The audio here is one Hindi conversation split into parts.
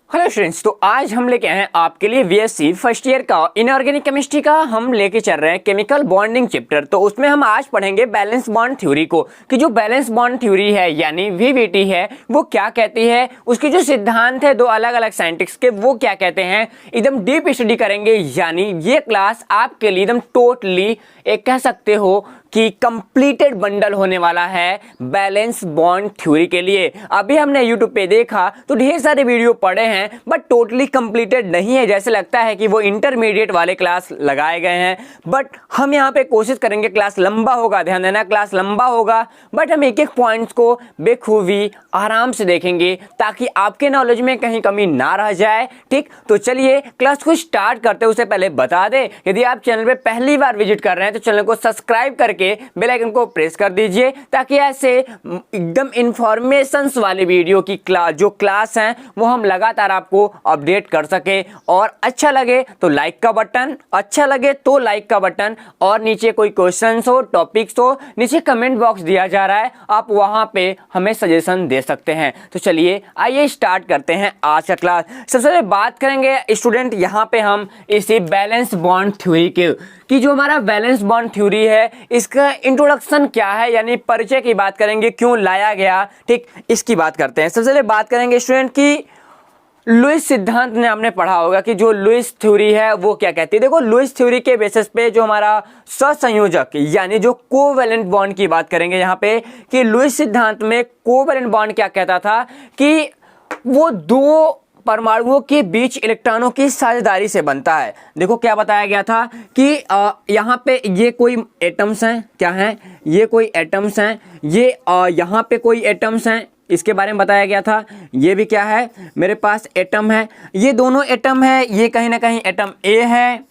हेलो स्टूडेंट्स, तो आज हम लेके आए हैं आपके लिए बीएससी फर्स्ट ईयर का इनऑर्गेनिक केमिस्ट्री का हम लेके चल रहे हैं केमिकल बॉन्डिंग चैप्टर। तो उसमें हम आज पढ़ेंगे बैलेंस बॉन्ड थ्योरी को कि जो बैलेंस बॉन्ड थ्योरी है यानी वीबीटी है वो क्या कहती है, उसके जो सिद्धांत है दो अलग अलग साइंटिस्ट के वो क्या कहते हैं, एकदम डीप स्टडी करेंगे। यानी ये क्लास आपके लिए एकदम टोटली एक कह सकते हो कि कंप्लीटेड बंडल होने वाला है बैलेंस बॉन्ड थ्योरी के लिए। अभी हमने YouTube पे देखा तो ढेर सारे वीडियो पढ़े हैं बट टोटली कंप्लीटेड नहीं है, जैसे लगता है कि वो इंटरमीडिएट वाले क्लास लगाए गए हैं। बट हम यहाँ पे कोशिश करेंगे, क्लास लंबा होगा, ध्यान देना क्लास लंबा होगा, बट हम एक एक पॉइंट्स को बेखूबी आराम से देखेंगे ताकि आपके नॉलेज में कहीं कमी ना रह जाए। ठीक, तो चलिए क्लास को स्टार्ट करते हैं। उससे पहले बता दें, यदि आप चैनल पे पहली बार विजिट कर रहे हैं तो चैनल को सब्सक्राइब करके बेल आइकन को प्रेस कर दीजिए ताकि ऐसे एकदम इंफॉर्मेशंस वाले वीडियो की क्लास हैं वो हम लगातार आपको अपडेट कर सके। और अच्छा लगे तो लाइक का बटन, और नीचे कोई क्वेश्चंस हो, टॉपिक्स हो, नीचे कमेंट बॉक्स दिया जा रहा है, आप वहां पे हमें सजेशन दे सकते हैं। तो चलिए आइए स्टार्ट करते हैं आज का क्लास। सबसे पहले बात करेंगे स्टूडेंट, यहाँ पे हम इसी बैलेंस बॉन्ड थ्योरी की जो हमारा बैलेंस बॉन्ड थ्योरी है इसका इंट्रोडक्शन क्या है, यानी परिचय की बात करेंगे, क्यों लाया गया, ठीक, इसकी बात करते हैं। सबसे पहले बात करेंगे स्टूडेंट की लुईस सिद्धांत ने हमने पढ़ा होगा कि जो लुईस थ्योरी है वो क्या कहती है। देखो, लुईस थ्योरी के बेसिस पे जो हमारा सहसंयोजक यानी जो कोवैलेंट बॉन्ड की बात करेंगे यहाँ पे कि लुईस सिद्धांत में कोवैलेंट बॉन्ड क्या कहता था कि वो दो परमाणुओं के बीच इलेक्ट्रॉनों की साझेदारी से बनता है। देखो क्या बताया गया था कि यहाँ पे ये कोई एटम्स हैं, क्या हैं ये कोई एटम्स हैं, ये यहाँ पे कोई एटम्स हैं, इसके बारे में बताया गया था। ये भी क्या है, मेरे पास एटम है, ये दोनों एटम है, ये कहीं ना कहीं एटम ए है,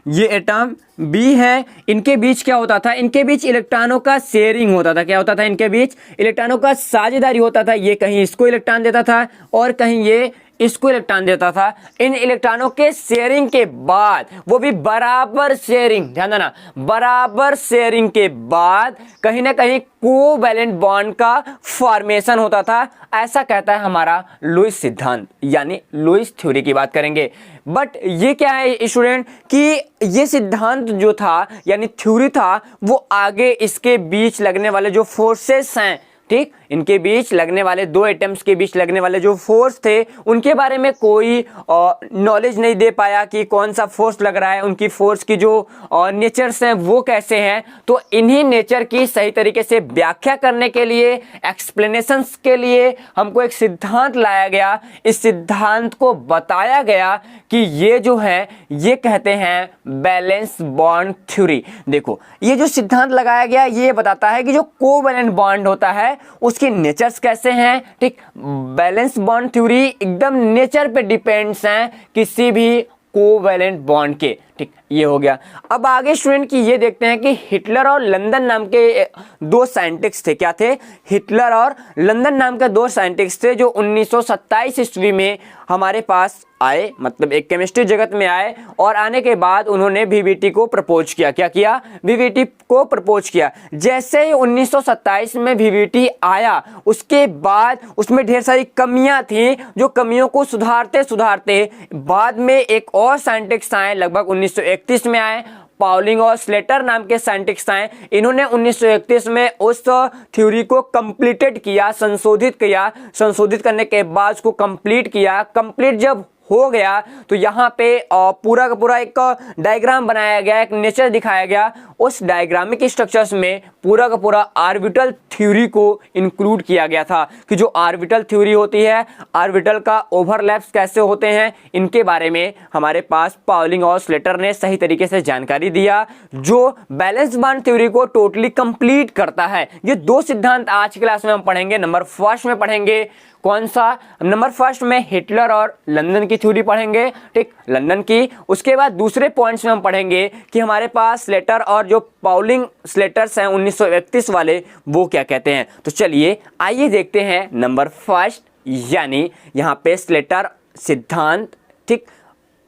ये एटम बी है। इनके बीच क्या होता था, इनके बीच इलेक्ट्रॉनों का शेयरिंग होता था। क्या होता था, इनके बीच इलेक्ट्रॉनों का साझेदारी होता था। ये कहीं इसको इलेक्ट्रॉन देता था और कहीं ये इसको इलेक्ट्रॉन देता था। इन इलेक्ट्रॉनों के शेयरिंग के बाद, वो भी बराबर शेयरिंग, ध्यान देना, बराबर शेयरिंग के बाद कहीं ना कहीं कोवैलेंट बॉन्ड का फॉर्मेशन होता था। ऐसा कहता है हमारा लुईस सिद्धांत, यानी लुईस थ्योरी की बात करेंगे। बट ये क्या है स्टूडेंट कि ये सिद्धांत जो था यानी थ्योरी था वो आगे इसके बीच लगने वाले जो फोर्सेस हैं, ठीक, इनके बीच लगने वाले दो एटम्स के बीच लगने वाले जो फोर्स थे उनके बारे में कोई नॉलेज नहीं दे पाया कि कौन सा फोर्स लग रहा है, उनकी फोर्स की जो नेचर्स हैं वो कैसे हैं। तो इन्हीं नेचर की सही तरीके से व्याख्या करने के लिए, एक्सप्लेनेशंस के लिए हमको एक सिद्धांत लाया गया। इस सिद्धांत को बताया गया कि ये जो है ये कहते हैं बैलेंस बॉन्ड थ्योरी। देखो, ये जो सिद्धांत लगाया गया ये बताता है कि जो कोवैलेंट बॉन्ड होता है उसके नेचर्स कैसे हैं। ठीक, बैलेंस बॉन्ड थ्योरी एकदम नेचर पे डिपेंड्स हैं किसी भी कोवैलेंट बॉन्ड के। ठीक, ये हो गया। अब आगे स्टूडेंट की ये देखते हैं कि हिटलर और लंदन नाम के दो साइंटिस्ट थे। क्या थे, हिटलर और लंदन नाम के दो साइंटिस्ट थे जो 1927 ईस्वी में हमारे पास आए, मतलब एक केमिस्ट्री जगत में आए, और आने के बाद उन्होंने वीबीटी को प्रपोज किया। क्या किया, वीबीटी को प्रपोज किया। जैसे ही 1927 में वीबीटी आया उसके बाद उसमें ढेर सारी कमियां थी, जो कमियों को सुधारते सुधारते बाद में एक और साइंटिस्ट आए, लगभग 1931 में आए, पाउलिंग और स्लेटर नाम के साइंटिस्ट आए। इन्होंने 1931 में उस थ्योरी को कंप्लीटेड किया, संशोधित करने के बाद उसको कंप्लीट किया। कंप्लीट जब हो गया तो यहाँ पे पूरा का पूरा एक डायग्राम बनाया गया, एक नेचर दिखाया गया। उस डायग्रामिक स्ट्रक्चर्स में पूरा का पूरा ऑर्बिटल थ्योरी को इंक्लूड किया गया था कि जो ऑर्बिटल थ्योरी होती है, ऑर्बिटल का ओवरलैप्स कैसे होते हैं, इनके बारे में हमारे पास पाउलिंग और स्लेटर ने सही तरीके से जानकारी दिया, जो बैलेंस बॉन्ड थ्योरी को टोटली कंप्लीट करता है। ये दो सिद्धांत आज की क्लास में हम पढ़ेंगे। नंबर फर्स्ट में पढ़ेंगे कौन सा, नंबर फर्स्ट में हिटलर और लंदन की थ्योरी पढ़ेंगे, ठीक, लंदन की। उसके बाद दूसरे पॉइंट्स में हम पढ़ेंगे कि हमारे पास स्लेटर और जो पाउलिंग स्लेटर्स हैं 1931 वाले वो क्या कहते हैं। तो चलिए आइए देखते हैं नंबर फर्स्ट, यानी यहाँ पे स्लेटर सिद्धांत, ठीक,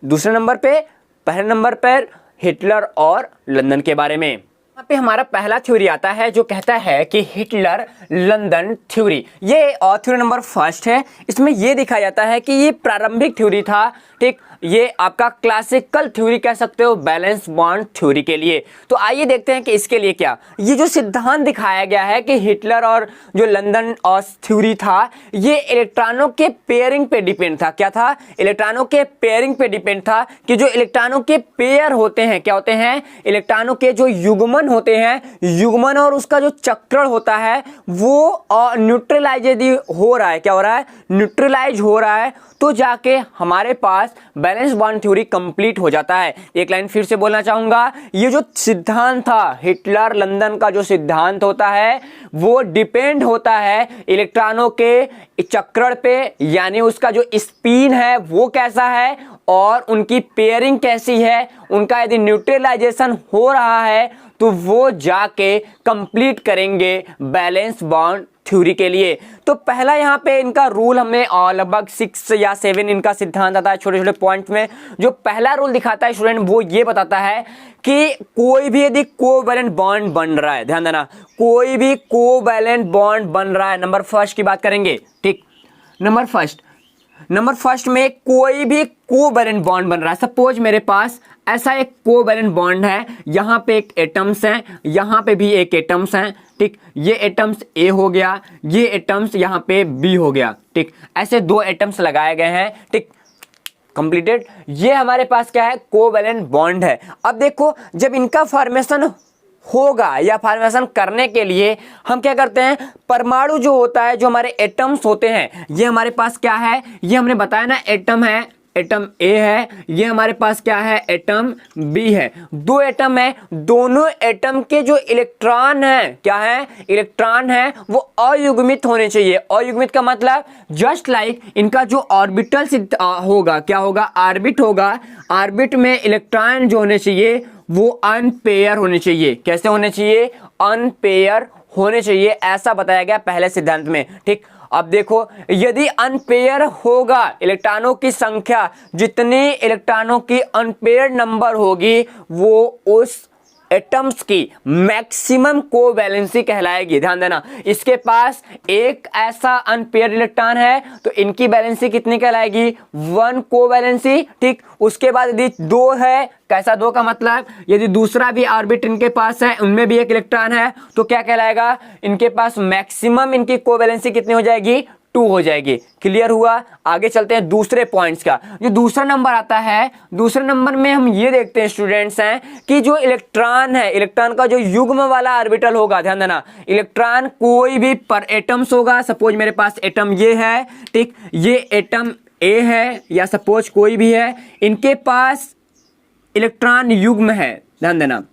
दूसरे नंबर पे, पहले नंबर पर हिटलर और लंदन के बारे में। यहाँ पे हमारा पहला थ्योरी आता है जो कहता है कि हिटलर लंदन थ्योरी। ये थ्योरी नंबर फर्स्ट है। इसमें ये दिखाया जाता है कि ये प्रारंभिक थ्योरी था, ठीक। ये आपका क्लासिकल थ्योरी कह सकते हो बैलेंस बॉन्ड थ्योरी के लिए। तो आइए देखते हैं कि इसके लिए क्या, ये जो सिद्धांत दिखाया गया है कि हिटलर और जो लंदन और थ्योरी था, ये इलेक्ट्रॉनों के पेयरिंग पे डिपेंड था। क्या था? इलेक्ट्रॉनों के पेयरिंग पे डिपेंड था कि जो इलेक्ट्रॉनों के पेयर होते हैं, क्या होते हैं? इलेक्ट्रॉनों के जो युग्मन होते हैं, युग्मन और उसका जो चक्रण होता है वो न्यूट्रलाइज यदि हो रहा है, क्या हो रहा है? न्यूट्रलाइज हो रहा है, तो जाके हमारे पास बैलेंस बॉन्ड थ्योरी कंप्लीट हो जाता है। एक लाइन फिर से बोलना चाहूंगा, ये जो सिद्धांत था हिटलर लंदन का, जो सिद्धांत होता है वो डिपेंड होता है इलेक्ट्रॉनों के चक्रण पे, यानी उसका जो स्पिन है वो कैसा है और उनकी पेयरिंग कैसी है, उनका यदि न्यूट्रलाइजेशन हो रहा है तो वो जाके कंप्लीट करेंगे बैलेंस बॉन्ड थ्योरी के लिए। तो पहला यहाँ पे इनका रूल हमें लगभग 6 या 7 इनका सिद्धांत आता है छोटे छोटे पॉइंट में। जो पहला रूल दिखाता है स्टूडेंट वो ये बताता है कि कोई भी यदि कोवैलेंट बॉन्ड बन रहा है, ध्यान देना, कोई भी कोवैलेंट बॉन्ड बन रहा है, नंबर फर्स्ट की बात करेंगे, ठीक। नंबर फर्स्ट में कोई भी कोवैलेंट बॉन्ड बन रहा है। सपोज मेरे पास ऐसा एक कोवैलेंट बॉन्ड है, यहाँ पे एक एटम्स हैं, यहाँ पे भी एक एटम्स हैं, ठीक। ये एटम्स ए हो गया, ये एटम्स यहाँ पे बी हो गया, ठीक। ऐसे 2 एटम्स लगाए गए हैं, ठीक, कंप्लीटेड। ये हमारे पास क्या है? कोवैलेंट बॉन्ड है। अब देखो, जब इनका फॉर्मेशन होगा या फॉर्मेशन करने के लिए हम क्या करते हैं? परमाणु जो होता है, जो हमारे एटम्स होते हैं, ये हमारे पास क्या है? ये हमने बताया ना, एटम है, एटम ए है, ये हमारे पास क्या है? एटम बी है। 2 एटम है, दोनों एटम के जो इलेक्ट्रॉन है, क्या है? इलेक्ट्रॉन है, वो अयुग्मित होने चाहिए। अयुग्मित का मतलब जस्ट लाइक इनका जो ऑर्बिटल होगा, क्या होगा? ऑर्बिट होगा। ऑर्बिट में इलेक्ट्रॉन जो होने चाहिए वो अनपेयर होने चाहिए। कैसे होने चाहिए? अनपेयर होने चाहिए, ऐसा बताया गया पहले सिद्धांत में, ठीक। अब देखो, यदि अनपेयर होगा, इलेक्ट्रॉनों की संख्या, जितनी इलेक्ट्रॉनों की अनपेयर नंबर होगी वो उस एटम्स की मैक्सिमम कोवैलेंसी कहलाएगी। ध्यान देना, इसके पास एक ऐसा अनपेयर इलेक्ट्रॉन है तो इनकी वैलेंसी कितनी कहलाएगी? 1 कोवैलेंसी, ठीक। उसके बाद यदि 2 है, कैसा 2 का मतलब? यदि दूसरा भी ऑर्बिट इनके पास है, उनमें भी एक इलेक्ट्रॉन है, तो क्या कहलाएगा? इनके पास मैक्सिमम इनकी कोवैलेंसी कितनी हो जाएगी? 2 हो जाएगी। क्लियर हुआ? आगे चलते हैं दूसरे पॉइंट्स का। जो दूसरा नंबर आता है, दूसरे नंबर में हम ये देखते हैं स्टूडेंट्स हैं कि जो इलेक्ट्रॉन है, इलेक्ट्रॉन का जो युग्म वाला ऑर्बिटल होगा, ध्यान देना, इलेक्ट्रॉन कोई भी पर एटम्स होगा। सपोज मेरे पास एटम ये है, ठीक, ये एटम ए है या सपोज कोई भी है, इनके पास इलेक्ट्रॉन युग्म है, ध्यान देना,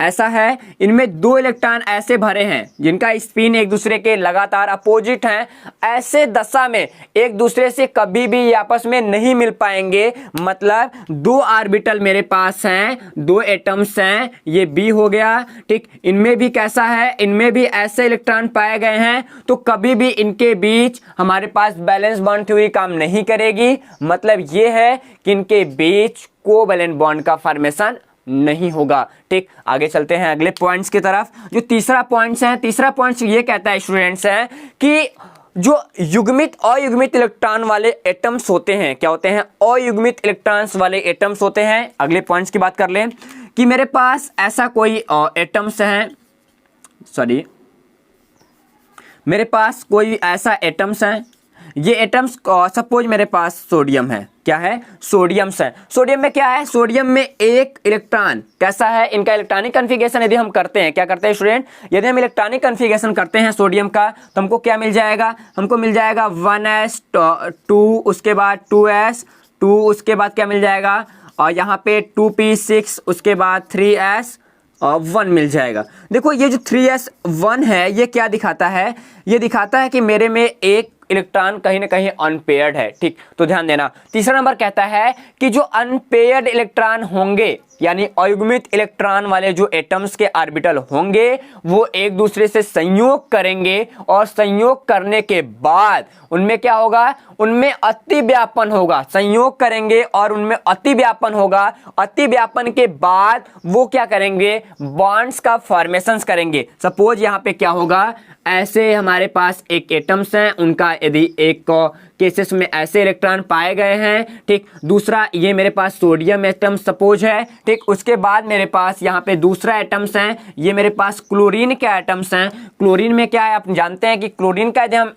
ऐसा है, इनमें 2 इलेक्ट्रॉन ऐसे भरे हैं जिनका स्पिन एक दूसरे के लगातार अपोजिट हैं। ऐसे दशा में एक दूसरे से कभी भी आपस में नहीं मिल पाएंगे। मतलब 2 ऑर्बिटल मेरे पास हैं, 2 एटम्स हैं, ये बी हो गया, ठीक। इनमें भी कैसा है? इनमें भी ऐसे इलेक्ट्रॉन पाए गए हैं, तो कभी भी इनके बीच हमारे पास बैलेंस बॉन्ड थ्योरी काम नहीं करेगी। मतलब ये है कि इनके बीच कोवैलेंट बॉन्ड का फॉर्मेशन नहीं होगा, ठीक। आगे चलते हैं अगले पॉइंट्स की तरफ। जो तीसरा पॉइंट्स है, तीसरा पॉइंट्स ये कहता है स्टूडेंट्स हैं कि जो युग्मित अयुग्मित इलेक्ट्रॉन वाले एटम्स होते हैं, क्या होते हैं? अयुग्मित इलेक्ट्रॉन्स वाले एटम्स होते हैं। अगले पॉइंट्स की बात कर लें कि मेरे पास ऐसा कोई एटम्स है, सॉरी, मेरे पास कोई ऐसा एटम्स है, ये एटम्स सपोज मेरे पास सोडियम है, क्या है? सोडियम है। सोडियम में क्या है? सोडियम में एक इलेक्ट्रॉन कैसा है? इनका इलेक्ट्रॉनिक कन्फिगरेशन यदि हम करते हैं, क्या करते हैं स्टूडेंट? यदि हम इलेक्ट्रॉनिक कन्फिगरेशन करते हैं सोडियम का, तो हमको क्या मिल जाएगा? हमको मिल जाएगा 1s 2, उसके बाद 2s 2, उसके बाद क्या मिल जाएगा? और यहाँ पे 2p6, उसके बाद 3s 1 मिल जाएगा। देखो, ये जो 3s1 है, ये क्या दिखाता है? ये दिखाता है कि मेरे में एक इलेक्ट्रॉन कहीं ना कहीं अनपेयर्ड है, ठीक। तो ध्यान देना, तीसरा नंबर कहता है कि जो अनपेयर्ड इलेक्ट्रॉन होंगे, यानी अयुग्मित इलेक्ट्रॉन वाले जो एटम्स के ऑर्बिटल होंगे वो एक दूसरे से संयोग करेंगे और संयोग करने के बाद उनमें क्या होगा, उनमें अति व्यापन होगा। संयोग करेंगे और उनमें अति व्यापन होगा। अति व्यापन के बाद वो क्या करेंगे, बॉन्ड्स का फॉर्मेशंस करेंगे। सपोज यहाँ पे क्या होगा, ऐसे हमारे पास एक एटम्स हैं, उनका यदि एक केसेस में ऐसे इलेक्ट्रॉन पाए गए हैं, ठीक। दूसरा ये मेरे पास सोडियम एटम सपोज है, ठीक। उसके बाद मेरे पास यहाँ पे दूसरा एटम्स हैं, ये मेरे पास क्लोरीन के एटम्स हैं। क्लोरीन में क्या है, आप जानते हैं कि क्लोरीन का यदि हम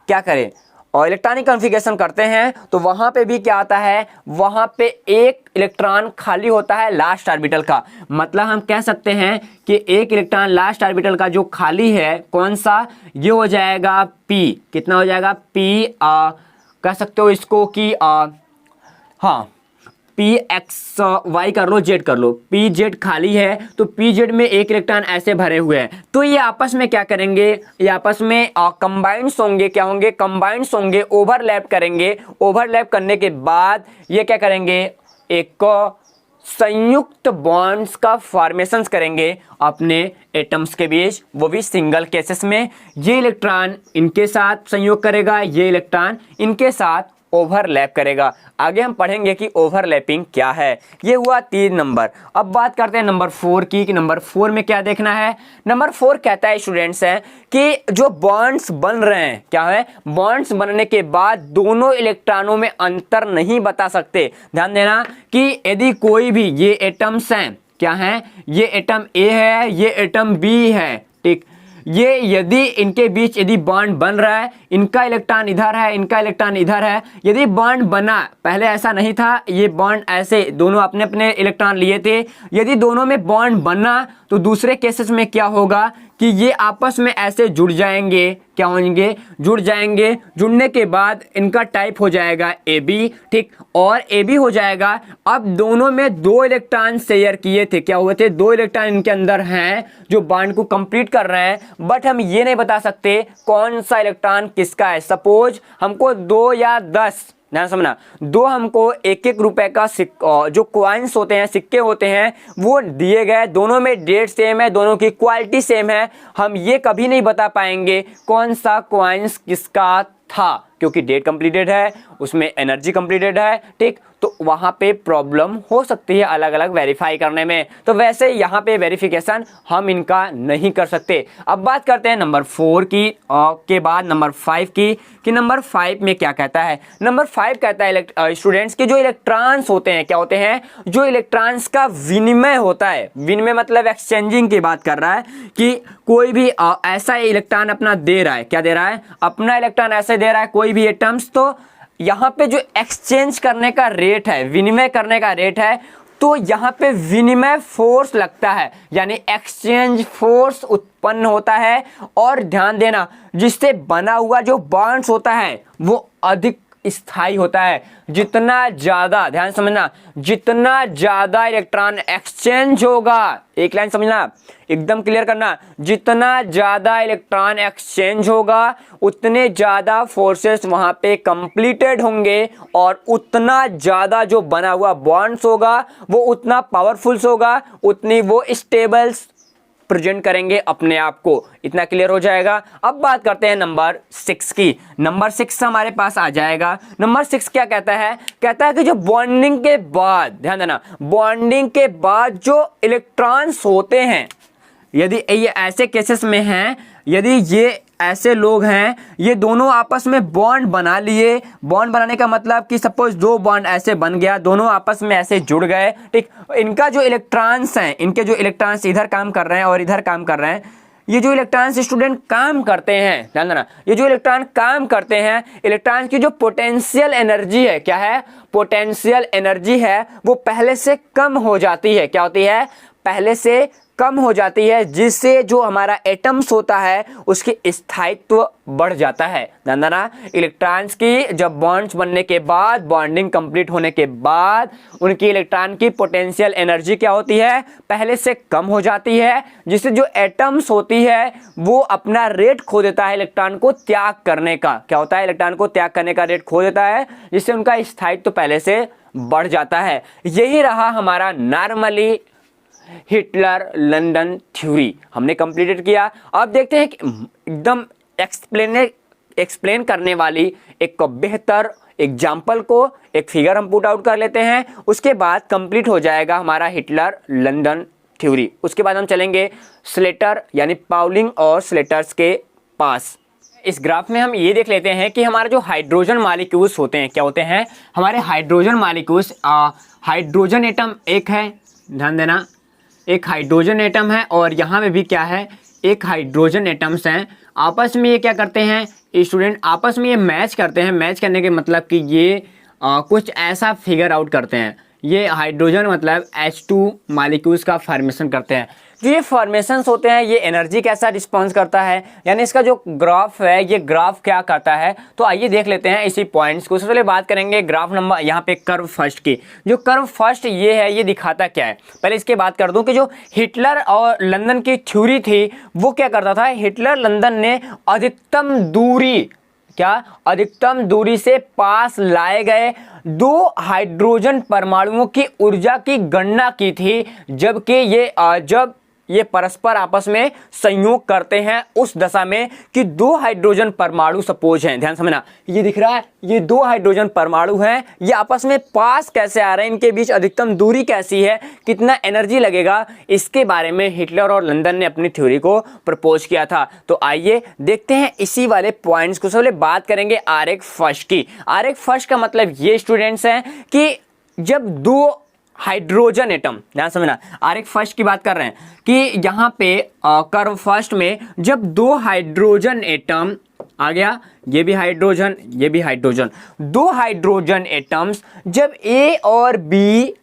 क्या करें और इलेक्ट्रॉनिक कॉन्फ़िगरेशन करते हैं तो वहां पे भी क्या आता है, वहां पे एक इलेक्ट्रॉन खाली होता है लास्ट ऑर्बिटल का। मतलब हम कह सकते हैं कि एक इलेक्ट्रॉन लास्ट ऑर्बिटल का जो खाली है, कौन सा, ये हो जाएगा p। कितना हो जाएगा, p कह सकते हो इसको कि हाँ पी एक्स वाई कर लो, जेड कर लो, पी जेड खाली है तो पी जेड में एक इलेक्ट्रॉन ऐसे भरे हुए हैं, तो ये आपस में क्या करेंगे, ये आपस में कंबाइंड्स होंगे। क्या होंगे, कंबाइंड्स होंगे, ओवरलैप करेंगे। ओवरलैप करने के बाद ये क्या करेंगे, एक संयुक्त बॉन्ड्स का फॉर्मेशंस करेंगे अपने एटम्स के बीच, वो भी सिंगल केसेस में। ये इलेक्ट्रॉन इनके साथ संयोग करेगा, ये इलेक्ट्रॉन इनके साथ ओवरलैप करेगा। आगे हम पढ़ेंगे कि ओवरलैपिंग क्या है। ये हुआ 3 नंबर। अब बात करते हैं नंबर 4 की, कि नंबर 4 में क्या देखना है। नंबर 4 कहता है स्टूडेंट्स हैं कि जो बॉन्ड्स बन रहे हैं, क्या है, बॉन्ड्स बनने के बाद दोनों इलेक्ट्रॉनों में अंतर नहीं बता सकते। ध्यान देना कि यदि कोई भी ये एटम्स हैं, क्या हैं, ये एटम ए है, ये एटम बी है, ठीक। ये यदि इनके बीच यदि बॉन्ड बन रहा है, इनका इलेक्ट्रॉन इधर है, इनका इलेक्ट्रॉन इधर है, यदि बॉन्ड बना, पहले ऐसा नहीं था, ये बॉन्ड ऐसे दोनों अपने अपने इलेक्ट्रॉन लिए थे, यदि दोनों में बॉन्ड बना तो दूसरे केसेस में क्या होगा कि ये आपस में ऐसे जुड़ जाएंगे। क्या होंगे, जुड़ जाएंगे। जुड़ने के बाद इनका टाइप हो जाएगा AB, ठीक, और AB हो जाएगा। अब दोनों में 2 इलेक्ट्रॉन शेयर किए थे, क्या हुए थे, 2 इलेक्ट्रॉन इनके अंदर हैं जो बॉन्ड को कंप्लीट कर रहे हैं, बट हम ये नहीं बता सकते कौन सा इलेक्ट्रॉन किसका है। सपोज हमको 2 या 10, ध्यान समझना, 2 हमको 1-1 रुपए का जो क्वाइंस होते हैं, सिक्के होते हैं, वो दिए गए, दोनों में डेट सेम है, दोनों की क्वालिटी सेम है। हम ये कभी नहीं बता पाएंगे कौन सा क्वाइंस किसका था, क्योंकि डेट कंप्लीटेड है, उसमें एनर्जी कंप्लीटेड है, ठीक। तो वहां पे प्रॉब्लम हो सकती है अलग अलग वेरीफाई करने में। तो वैसे यहाँ पे वेरिफिकेशन हम इनका नहीं कर सकते। अब बात करते हैं नंबर 4 की के बाद नंबर 5 की, कि नंबर 5 में क्या कहता है। नंबर 5 कहता है स्टूडेंट्स के जो इलेक्ट्रॉन्स होते हैं, क्या होते हैं, जो इलेक्ट्रॉन्स का विनिमय होता है। विनिमय मतलब एक्सचेंजिंग की बात कर रहा है कि कोई भी ऐसा इलेक्ट्रॉन अपना दे रहा है, क्या दे रहा है, अपना इलेक्ट्रॉन ऐसे दे रहा है कोई भी एटम्स, तो यहाँ पे जो एक्सचेंज करने का रेट है, विनिमय करने का रेट है, तो यहाँ पे विनिमय फोर्स लगता है, यानी एक्सचेंज फोर्स उत्पन्न होता है। और ध्यान देना, जिससे बना हुआ जो बॉन्ड्स होता है वो अधिक स्थायी होता है। जितना ज्यादा, ध्यान समझना, जितना ज्यादा इलेक्ट्रॉन एक्सचेंज होगा, एक लाइन समझना, एकदम क्लियर करना, जितना ज्यादा इलेक्ट्रॉन एक्सचेंज होगा उतने ज्यादा फोर्सेस वहां पे कंप्लीटेड होंगे, और उतना ज्यादा जो बना हुआ बॉन्ड्स होगा वो उतना पावरफुल होगा, उतनी वो स्टेबल प्रेजेंट करेंगे अपने आप को। इतना क्लियर हो जाएगा। अब बात करते हैं नंबर 6 की। नंबर 6 हमारे पास आ जाएगा। नंबर 6 क्या कहता है, कहता है कि जो बॉन्डिंग के बाद, ध्यान देना, बॉन्डिंग के बाद जो इलेक्ट्रॉन्स होते हैं, यदि ये ऐसे केसेस में हैं, यदि ये ऐसे लोग हैं, ये दोनों आपस में बॉन्ड बना लिए। बॉन्ड बनाने का मतलब कि सपोज 2 बॉन्ड ऐसे बन गया, दोनों आपस में ऐसे जुड़ गए, ठीक। इनका जो इलेक्ट्रॉन्स हैं, इनके जो इलेक्ट्रॉन्स इधर काम कर रहे हैं और इधर काम कर रहे हैं, ये जो इलेक्ट्रॉन्स स्टूडेंट काम करते हैं, ध्यान देना, ये जो इलेक्ट्रॉन काम करते हैं, इलेक्ट्रॉन की जो पोटेंशियल एनर्जी है, क्या है, पोटेंशियल एनर्जी है, वो पहले से कम हो जाती है। क्या होती है, पहले से कम हो जाती है, जिससे जो हमारा एटम्स होता है उसकी स्थायित्व बढ़ जाता है। ध्यान देना, इलेक्ट्रॉन्स की जब बॉन्ड्स बनने के बाद, बॉन्डिंग कंप्लीट होने के बाद, उनकी इलेक्ट्रॉन की पोटेंशियल एनर्जी क्या होती है, पहले से कम हो जाती है, जिससे जो एटम्स होती है वो अपना रेट खो देता है इलेक्ट्रॉन को त्याग करने का। क्या होता है, इलेक्ट्रॉन को त्याग करने का रेट खो देता है, जिससे उनका स्थायित्व पहले से बढ़ जाता है। यही रहा हमारा नॉर्मली हिटलर लंदन थ्योरी, हमने कंप्लीटेड किया। अब देखते हैं कि एकदम एक्सप्लेन करने वाली एक बेहतर एग्जाम्पल को, एक फिगर हम पुट आउट कर लेते हैं, उसके बाद कंप्लीट हो जाएगा हमारा हिटलर लंदन थ्योरी। उसके बाद हम चलेंगे स्लेटर यानी पाउलिंग और स्लेटर्स के पास। इस ग्राफ में हम ये देख लेते हैं कि हमारा जो हाइड्रोजन मॉलिक्यूल्स होते हैं, क्या होते हैं हमारे हाइड्रोजन मॉलिक्यूल्स, हाइड्रोजन एटम एक है, ध्यान देना, एक हाइड्रोजन एटम है और यहाँ में भी क्या है, एक हाइड्रोजन एटम्स हैं। आपस में ये क्या करते हैं स्टूडेंट, आपस में ये मैच करते हैं। मैच करने के मतलब कि ये कुछ ऐसा फिगर आउट करते हैं, ये हाइड्रोजन मतलब H2 मॉलिक्यूल्स का फॉर्मेशन करते हैं। जो ये फॉर्मेशंस होते हैं ये एनर्जी कैसा रिस्पॉन्स करता है, यानी इसका जो ग्राफ है ये ग्राफ क्या करता है, तो आइए देख लेते हैं इसी पॉइंट्स को। सबसे पहले बात करेंगे ग्राफ नंबर यहाँ पे कर्व फर्स्ट की। जो कर्व फर्स्ट ये है, ये दिखाता क्या है, पहले इसके बात कर दूं कि जो हिटलर और लंदन की थ्योरी थी वो क्या करता था, हिटलर लंदन ने अधिकतम दूरी, क्या अधिकतम दूरी से पास लाए गए दो हाइड्रोजन परमाणुओं की ऊर्जा की गणना की थी, जबकि जब ये परस्पर आपस में संयोग करते हैं उस दशा में कि दो हाइड्रोजन परमाणु सपोज हैं, ध्यान समझना, ये दिख रहा है, ये दो हाइड्रोजन परमाणु हैं, ये आपस में पास कैसे आ रहे हैं, इनके बीच अधिकतम दूरी कैसी है, कितना एनर्जी लगेगा, इसके बारे में हिटलर और लंदन ने अपनी थ्योरी को प्रपोज किया था। तो आइए देखते हैं इसी वाले पॉइंट्स को। सबसे बात करेंगे आरेख फर्स्ट की। आरेख फर्स्ट का मतलब ये स्टूडेंट्स हैं कि जब दो हाइड्रोजन एटम, ध्यान समझना, आरेख फर्स्ट की बात कर रहे हैं कि यहाँ पे कर्व फर्स्ट में जब दो हाइड्रोजन एटम आ गया, ये भी हाइड्रोजन, ये भी हाइड्रोजन, दो हाइड्रोजन एटम्स जब ए और बी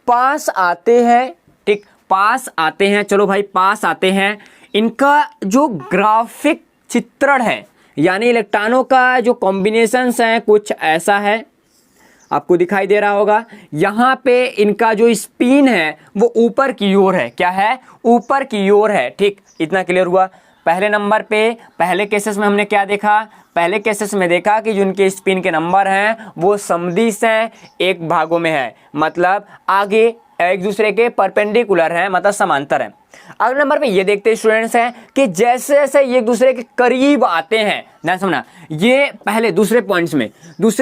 पास आते हैं, ठीक, पास आते हैं, चलो भाई पास आते हैं, इनका जो ग्राफिक चित्रण है यानी इलेक्ट्रॉनों का जो कॉम्बिनेशंस है कुछ ऐसा है, आपको दिखाई दे रहा होगा। यहाँ पे इनका जो स्पिन है वो ऊपर की ओर है, क्या है, ऊपर की ओर है, ठीक, इतना क्लियर हुआ। पहले नंबर पे पहले केसेस में हमने क्या देखा, पहले केसेस में देखा कि जो इनके स्पिन के नंबर हैं वो समदिश हैं, एक भागों में है, मतलब आगे एक दूसरे के परपेंडिकुलर हैं, मतलब समांतर हैं। अगले नंबर पे ये देखते हैं स्टूडेंट्स हैं कि जैसे जैसे ये एक दूसरे के करीब आते हैं, ध्यान समझना, ये पहले दूसरे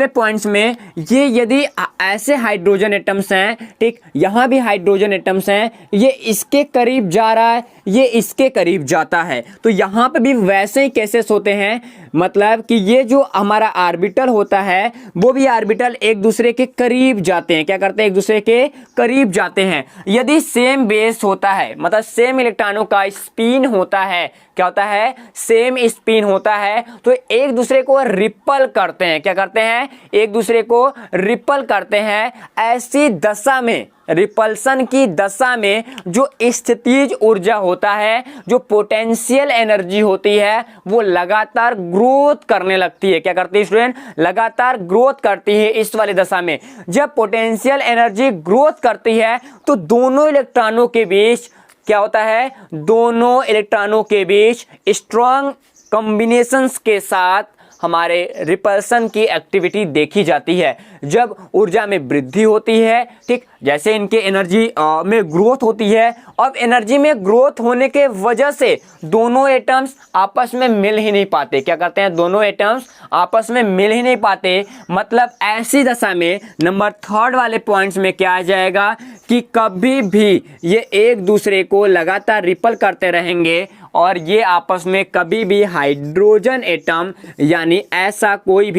पॉइंट्स में ये यदि ऐसे हाइड्रोजन एटम्स हैं, ठीक, यहाँ भी हाइड्रोजन एटम्स हैं, ये इसके करीब जा रहा है, ये इसके करीब जाता है, तो यहाँ पे भी वैसे ही केसेस होते हैं, मतलब कि ये जो हमारा ऑर्बिटल होता है वो भी ऑर्बिटल एक दूसरे के करीब जाते हैं, क्या करते हैं, एक दूसरे के करीब जाते हैं। यदि सेम बेस होता है, मतलब सेम इलेक्ट्रॉनों का स्पिन होता है, क्या होता है, सेम स्पिन होता है, तो एक दूसरे को रिपल करते हैं, क्या करते हैं, एक दूसरे को रिपल करते हैं। ऐसी दशा में, रिपल्सन की दशा में जो स्थितिज ऊर्जा होता है, जो पोटेंशियल एनर्जी होती है, वो लगातार ग्रोथ करने लगती है, क्या करती है स्टूडेंट, लगातार ग्रोथ करती है। इस वाली दशा में जब पोटेंशियल एनर्जी ग्रोथ करती है तो दोनों इलेक्ट्रॉनों के बीच क्या होता है, दोनों इलेक्ट्रॉनों के बीच स्ट्रॉन्ग कॉम्बिनेशंस के साथ हमारे रिपल्सन की एक्टिविटी देखी जाती है। जब ऊर्जा में वृद्धि होती है, ठीक, जैसे इनके एनर्जी में ग्रोथ होती है, अब एनर्जी में ग्रोथ होने के वजह से दोनों एटम्स आपस में मिल ही नहीं पाते, क्या करते हैं, दोनों एटम्स आपस में मिल ही नहीं पाते। मतलब ऐसी दशा में नंबर थर्ड वाले पॉइंट्स में क्या आ जाएगा कि कभी भी ये एक दूसरे को लगातार रिपल करते रहेंगे और ये आपस में कभी भी हाइड्रोजन एटम यानी ऐसा कोई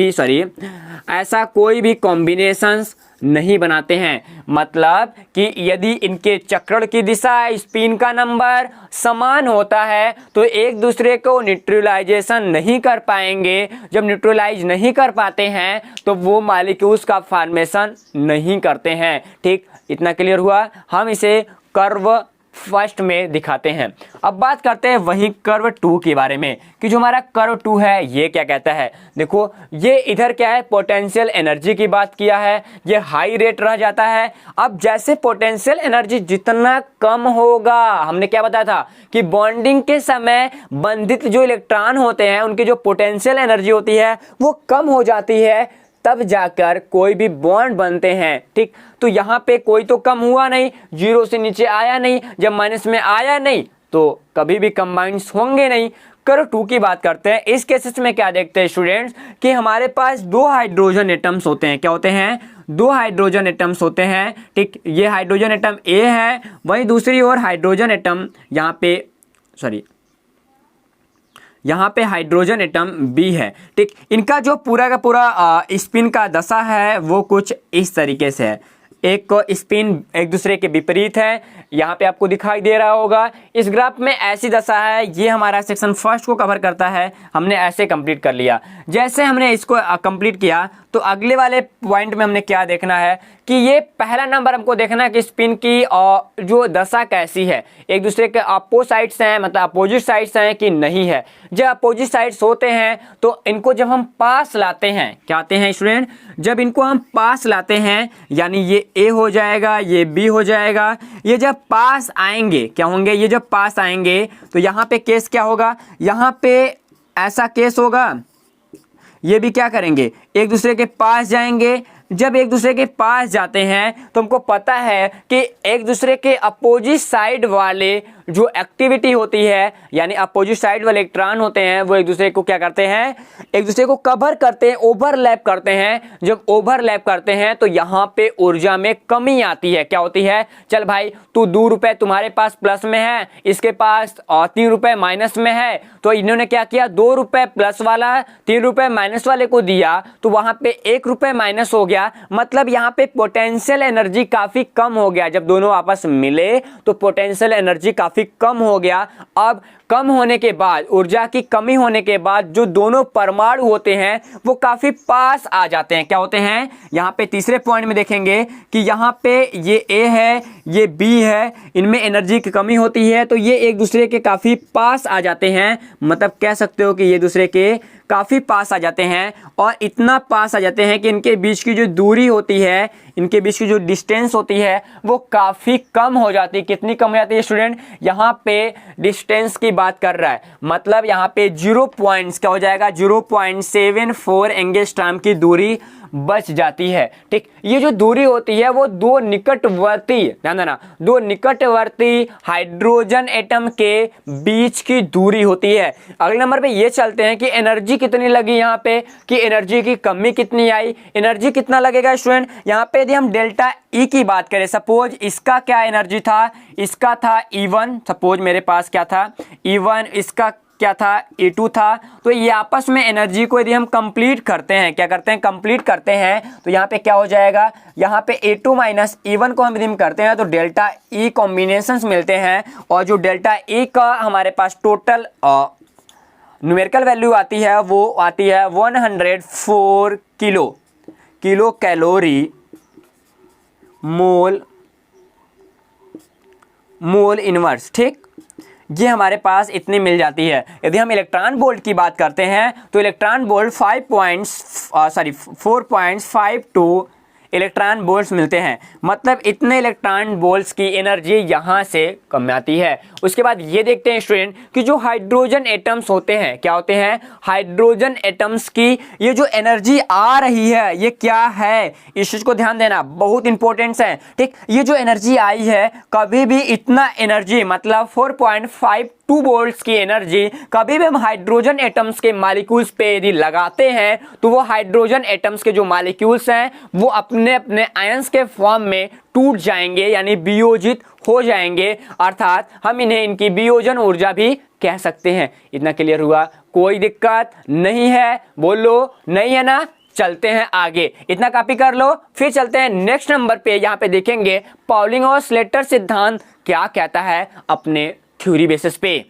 भी कॉम्बिनेशंस नहीं बनाते हैं। मतलब कि यदि इनके चक्रण की दिशा, स्पिन का नंबर समान होता है तो एक दूसरे को न्यूट्रलाइजेशन नहीं कर पाएंगे। जब न्यूट्रलाइज नहीं कर पाते हैं तो वो मॉलिक्यूल्स का फॉर्मेशन नहीं करते हैं। ठीक, इतना क्लियर हुआ। हम इसे कर्व फर्स्ट में दिखाते हैं। अब बात करते हैं वही कर्व 2 के बारे में कि जो हमारा कर्व 2 है ये क्या कहता है। देखो ये इधर क्या है, पोटेंशियल एनर्जी की बात किया है, ये हाई रेट रह जाता है। अब जैसे पोटेंशियल एनर्जी जितना कम होगा, हमने क्या बताया था कि बॉन्डिंग के समय बंधित जो इलेक्ट्रॉन होते हैं उनकी जो पोटेंशियल एनर्जी होती है वो कम हो जाती है, तब जाकर कोई भी बॉन्ड बनते हैं। ठीक, तो यहाँ पे कोई तो कम हुआ नहीं, 0 से नीचे आया नहीं, जब माइनस में आया नहीं तो कभी भी कंबाइंस होंगे नहीं। कर्व 2 की बात करते हैं। इस केसेस में क्या देखते हैं स्टूडेंट्स कि हमारे पास 2 हाइड्रोजन एटम्स होते हैं। क्या होते हैं? 2 हाइड्रोजन एटम्स होते हैं। ठीक, ये हाइड्रोजन एटम ए है, वहीं दूसरी ओर हाइड्रोजन एटम यहाँ पे हाइड्रोजन एटम बी है। ठीक, इनका जो पूरा का पूरा स्पिन का दशा है वो कुछ इस तरीके से है। एक स्पिन एक दूसरे के विपरीत है, यहाँ पे आपको दिखाई दे रहा होगा। इस ग्राफ में ऐसी दशा है। ये हमारा सेक्शन फर्स्ट को कवर करता है, हमने ऐसे कंप्लीट कर लिया। जैसे हमने इसको कंप्लीट किया तो अगले वाले पॉइंट में हमने क्या देखना है कि ये पहला नंबर हमको देखना है कि स्पिन की जो दशा कैसी है, एक दूसरे के अपोजिट्स हैं, मतलब अपोजिट साइड्स हैं कि नहीं है। जब अपोजिट साइड्स होते हैं तो इनको जब हम पास लाते हैं, क्या आते हैं स्टूडेंट, जब इनको हम पास लाते हैं यानी ये ए हो जाएगा, ये बी हो जाएगा। ये जब पास आएंगे क्या होंगे, ये जब पास आएंगे तो यहाँ पे केस क्या होगा, यहाँ पे ऐसा केस होगा। ये भी क्या करेंगे, एक दूसरे के पास जाएंगे। जब एक दूसरे के पास जाते हैं तो हमको पता है कि एक दूसरे के अपोजिट साइड वाले जो एक्टिविटी होती है यानी अपोजिट साइड वाले इलेक्ट्रॉन होते हैं वो एक दूसरे को क्या करते हैं, एक दूसरे को कवर करते हैं, ओवरलैप करते हैं। जब ओवरलैप करते हैं तो यहाँ पे ऊर्जा में कमी आती है। क्या होती है, चल भाई तू 2 रुपए तुम्हारे पास प्लस में है, इसके पास 3 रुपए माइनस में है, तो इन्होंने क्या किया, 2 रुपए प्लस वाला 3 रुपए माइनस वाले को दिया तो वहां पे 1 रुपए माइनस हो गया। मतलब यहाँ पे पोटेंशियल एनर्जी काफी कम हो गया। जब दोनों आपस में मिले तो पोटेंशियल एनर्जी काफी कम हो गया। अब कम होने के बाद, ऊर्जा की कमी होने के बाद जो दोनों परमाणु होते हैं वो काफी पास आ जाते हैं। क्या होते हैं, यहाँ पे तीसरे पॉइंट में देखेंगे कि यहाँ पे ये ए है, ये बी है, इनमें एनर्जी की कमी होती है तो ये एक दूसरे के काफी पास आ जाते हैं। मतलब कह सकते हो कि ये दूसरे के काफी पास आ जाते हैं और इतना पास आ जाते हैं कि इनके बीच की जो दूरी होती है, इनके बीच की जो डिस्टेंस होती है वो काफी कम हो जाती है। कितनी कम हो जाती है स्टूडेंट, यहाँ पे डिस्टेंस की बात कर रहा है, मतलब यहाँ पे 0 पॉइंट्स क्या हो जाएगा, 0.74 एंगस्ट्रॉम की दूरी बच जाती है। ठीक, ये जो दूरी होती है वो 2 निकटवर्ती, ध्यान देना, 2 निकटवर्ती हाइड्रोजन एटम के बीच की दूरी होती है। अगले नंबर पे ये चलते हैं कि एनर्जी कितनी लगी यहाँ पे, कि एनर्जी की कमी कितनी आई। एनर्जी कितना लगेगा स्टूडेंट, यहाँ पे यदि हम डेल्टा ई की बात करें, सपोज इसका क्या एनर्जी था, इसका था E1, सपोज मेरे पास क्या था E1, इसका क्या था E2 था, तो ये आपस में एनर्जी को यदि हम कंप्लीट करते हैं, क्या करते हैं, कंप्लीट करते हैं तो यहाँ पे क्या हो जाएगा, यहाँ पे A2 माइनस E1 को हम यदि करते हैं तो डेल्टा E कॉम्बिनेशंस मिलते हैं और जो डेल्टा E का हमारे पास टोटल न्यूमेरिकल वैल्यू आती है वो आती है 104 किलो कैलोरी मोल इनवर्स। ठीक, ये हमारे पास इतनी मिल जाती है। यदि हम इलेक्ट्रॉन वोल्ट की बात करते हैं तो इलेक्ट्रॉन वोल्ट 4.52 इलेक्ट्रॉन वोल्ट्स मिलते हैं। मतलब इतने इलेक्ट्रॉन वोल्ट्स की एनर्जी यहाँ से कम आती है। उसके बाद ये देखते हैं स्टूडेंट कि जो हाइड्रोजन एटम्स होते हैं, क्या होते हैं, हाइड्रोजन एटम्स की ये जो एनर्जी आ रही है ये क्या है, इस चीज को ध्यान देना, बहुत इंपॉर्टेंट है। ठीक, ये जो एनर्जी आई है, कभी भी इतना एनर्जी मतलब 4.52 वोल्ट्स की एनर्जी कभी भी हम हाइड्रोजन एटम्स के मॉलिक्यूल्स पे यदि लगाते हैं तो वो हाइड्रोजन एटम्स के जो मॉलिक्यूल्स हैं वो अपने अपने आयंस के फॉर्म में टूट जाएंगे यानी वियोजित हो जाएंगे, अर्थात हम इन्हें इनकी वियोजन ऊर्जा भी कह सकते हैं। इतना क्लियर हुआ, कोई दिक्कत नहीं है, बोलो नहीं है ना। चलते हैं आगे, इतना कॉपी कर लो, फिर चलते हैं नेक्स्ट नंबर पे। यहाँ पे देखेंगे पाउलिंग और स्लेटर सिद्धांत क्या कहता है अपने थ्योरी बेसिस पे।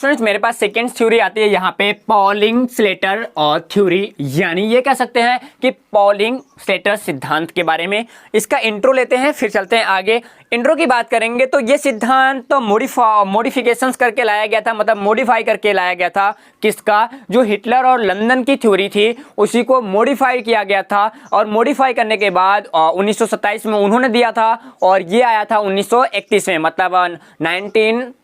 स्टूडेंट्स मेरे पास सेकेंड थ्योरी आती है यहाँ पे पॉलिंग स्लेटर और थ्योरी, यानी ये कह सकते हैं कि पॉलिंग स्लेटर सिद्धांत के बारे में। इसका इंट्रो लेते हैं फिर चलते हैं आगे। इंट्रो की बात करेंगे तो ये सिद्धांत तो मॉडिफिकेशंस करके लाया गया था, मतलब मॉडिफाई करके लाया गया था। किसका? जो हिटलर और लंदन की थ्योरी थी उसी को मॉडिफाई किया गया था, और मॉडिफाई करने के बाद 1927 में उन्होंने दिया था और ये आया था 1931 में, मतलब 1931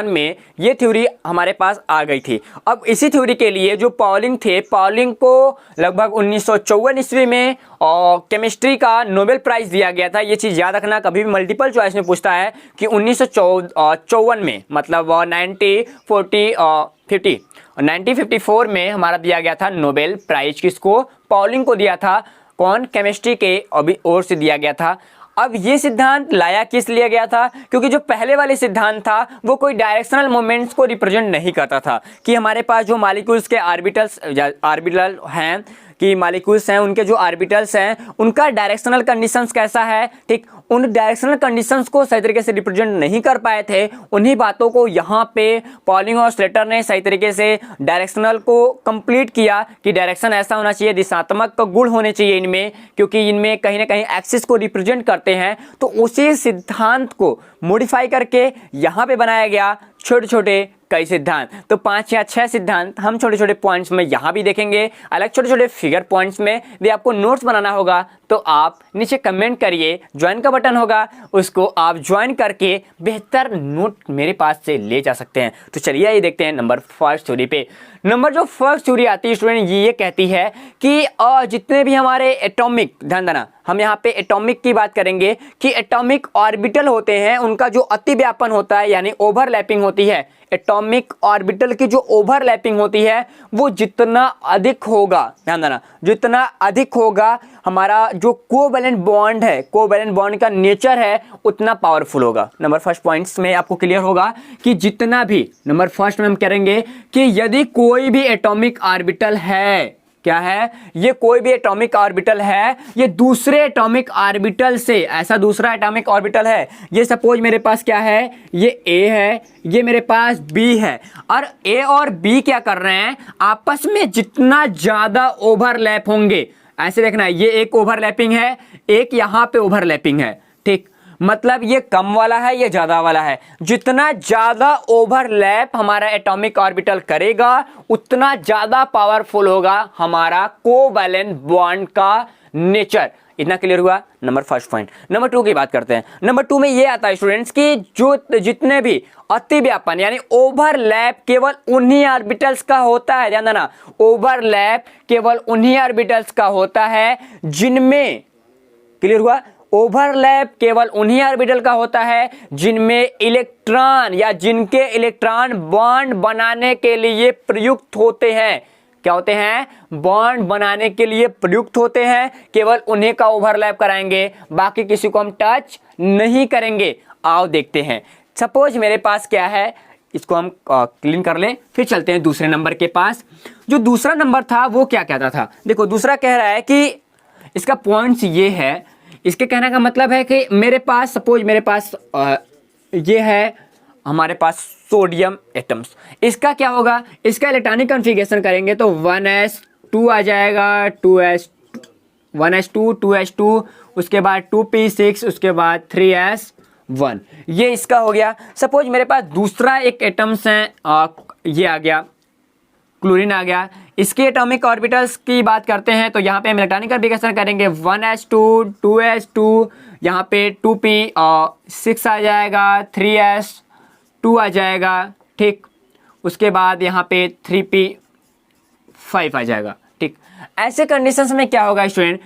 में ये थ्योरी हमारे पास आ गई थी। अब इसी थ्योरी के लिए जो पॉलिंग थे, पॉलिंग को लगभग 1954 ईस्वी में केमिस्ट्री का नोबेल प्राइज दिया गया था। ये चीज़ याद रखना, कभी भी मल्टीपल चॉइस में पूछता है कि 1954 में, मतलब 1954 में हमारा दिया गया था नोबेल प्राइज। किसको? पॉलिंग को दिया था। कौन? केमिस्ट्री के ओर से दिया गया था। अब ये सिद्धांत लाया किस लिए गया था? क्योंकि जो पहले वाले सिद्धांत था वो कोई डायरेक्शनल मोमेंट्स को रिप्रेजेंट नहीं करता था, कि हमारे पास जो मॉलिक्यूल्स के ऑर्बिटल हैं, कि मॉलिक्यूल्स हैं उनके जो ऑर्बिटल्स हैं उनका डायरेक्शनल कंडीशंस कैसा है, ठीक, उन डायरेक्शनल कंडीशंस को सही तरीके से रिप्रेजेंट नहीं कर पाए थे। उन्हीं बातों को यहाँ पे पॉलिंग और स्लेटर ने सही तरीके से डायरेक्शनल को कंप्लीट किया कि डायरेक्शन ऐसा होना चाहिए, दिशात्मक गुण होने चाहिए इनमें, क्योंकि इनमें कहीं ना कहीं एक्सिस को रिप्रेजेंट करते हैं। तो उसी सिद्धांत को मॉडिफाई करके यहाँ पे बनाया गया छोटे छोटे कई सिद्धांत। तो 5 या 6 सिद्धांत हम छोटे छोटे पॉइंट्स में यहाँ भी देखेंगे, अलग छोटे छोटे फिगर पॉइंट्स में। यदि आपको नोट्स बनाना होगा तो आप नीचे कमेंट करिए, ज्वाइन का बटन होगा उसको आप ज्वाइन करके बेहतर नोट मेरे पास से ले जा सकते हैं। तो चलिए ये देखते हैं नंबर फर्स्ट थ्योरी पे। नंबर जो फर्स्ट थ्योरी आती है स्टूडेंट, ये कहती है कि जितने भी हमारे एटॉमिक, ध्यान देना हम यहाँ पे एटॉमिक की बात करेंगे, कि एटॉमिक ऑर्बिटल होते हैं उनका जो अतिव्यापन होता है यानी ओवरलैपिंग होती है। एटॉमिक ऑर्बिटल की जो ओवरलैपिंग होती है वो जितना अधिक होगा, ध्यान देना, जितना अधिक होगा हमारा जो कोवैलेंट बॉन्ड है, कोवैलेंट बॉन्ड का नेचर है उतना पावरफुल होगा। नंबर फर्स्ट पॉइंट्स में आपको क्लियर होगा कि जितना भी, नंबर फर्स्ट में हम करेंगे कि यदि कोई भी एटॉमिक ऑर्बिटल है, क्या है ये, कोई भी एटॉमिक ऑर्बिटल है, ये दूसरे एटॉमिक ऑर्बिटल से, ऐसा दूसरा एटॉमिक ऑर्बिटल है, ये सपोज मेरे पास क्या है, ये ए है, ये मेरे पास बी है, और ए और बी क्या कर रहे हैं, आपस में जितना ज्यादा ओवरलैप होंगे, ऐसे देखना है, ये एक ओवरलैपिंग है, एक यहां पे ओवरलैपिंग है, ठीक, मतलब ये कम वाला है, ये ज्यादा वाला है। जितना ज्यादा ओवरलैप हमारा एटॉमिक ऑर्बिटल करेगा उतना ज्यादा पावरफुल होगा हमारा कोवैलेंट बॉन्ड का नेचर। इतना क्लियर हुआ नंबर फर्स्ट पॉइंट। नंबर 2 की बात करते हैं। नंबर 2 में ये आता है स्टूडेंट्स कि जो जितने भी अतिव्यापन यानी ओवरलैप केवल उन्हीं ऑर्बिटल्स का होता है, ध्यान देना, ओवरलैप केवल उन्हीं ऑर्बिटल्स का होता है जिनमें, क्लियर हुआ, ओवरलैप केवल उन्हीं ऑर्बिटल का होता है जिनमें इलेक्ट्रॉन या जिनके इलेक्ट्रॉन बॉन्ड बनाने के लिए प्रयुक्त होते हैं। क्या होते हैं? बॉन्ड बनाने के लिए प्रयुक्त होते हैं। केवल उन्हीं का ओवरलैप कराएंगे, बाकी किसी को हम टच नहीं करेंगे। आओ देखते हैं। सपोज मेरे पास क्या है, इसको हम क्लीन कर लें, फिर चलते हैं दूसरे नंबर के पास। जो दूसरा नंबर था वो क्या कहता था, देखो दूसरा कह रहा है कि इसका पॉइंट्स ये है, इसके कहने का मतलब है कि मेरे पास, सपोज मेरे पास ये है हमारे पास सोडियम एटम्स, इसका क्या होगा, इसका इलेक्ट्रॉनिक कॉन्फ़िगरेशन करेंगे तो 1s2 आ जाएगा, 1s2 2s2, उसके बाद 2p6, उसके बाद 3s1, ये इसका हो गया। सपोज मेरे पास दूसरा एक एटम्स है, ये आ गया क्लोरीन आ गया। इसके एटॉमिक ऑर्बिटल्स की बात करते हैं तो यहाँ पे हम इलेक्ट्रॉनिक कॉन्फ़िगरेशन करेंगे 1s2 2s2, यहाँ पे 2p6 आ जाएगा, 3s2 आ जाएगा, ठीक, उसके बाद यहाँ पे 3p5 आ जाएगा, ठीक। ऐसे कंडीशंस में क्या होगा स्टूडेंट,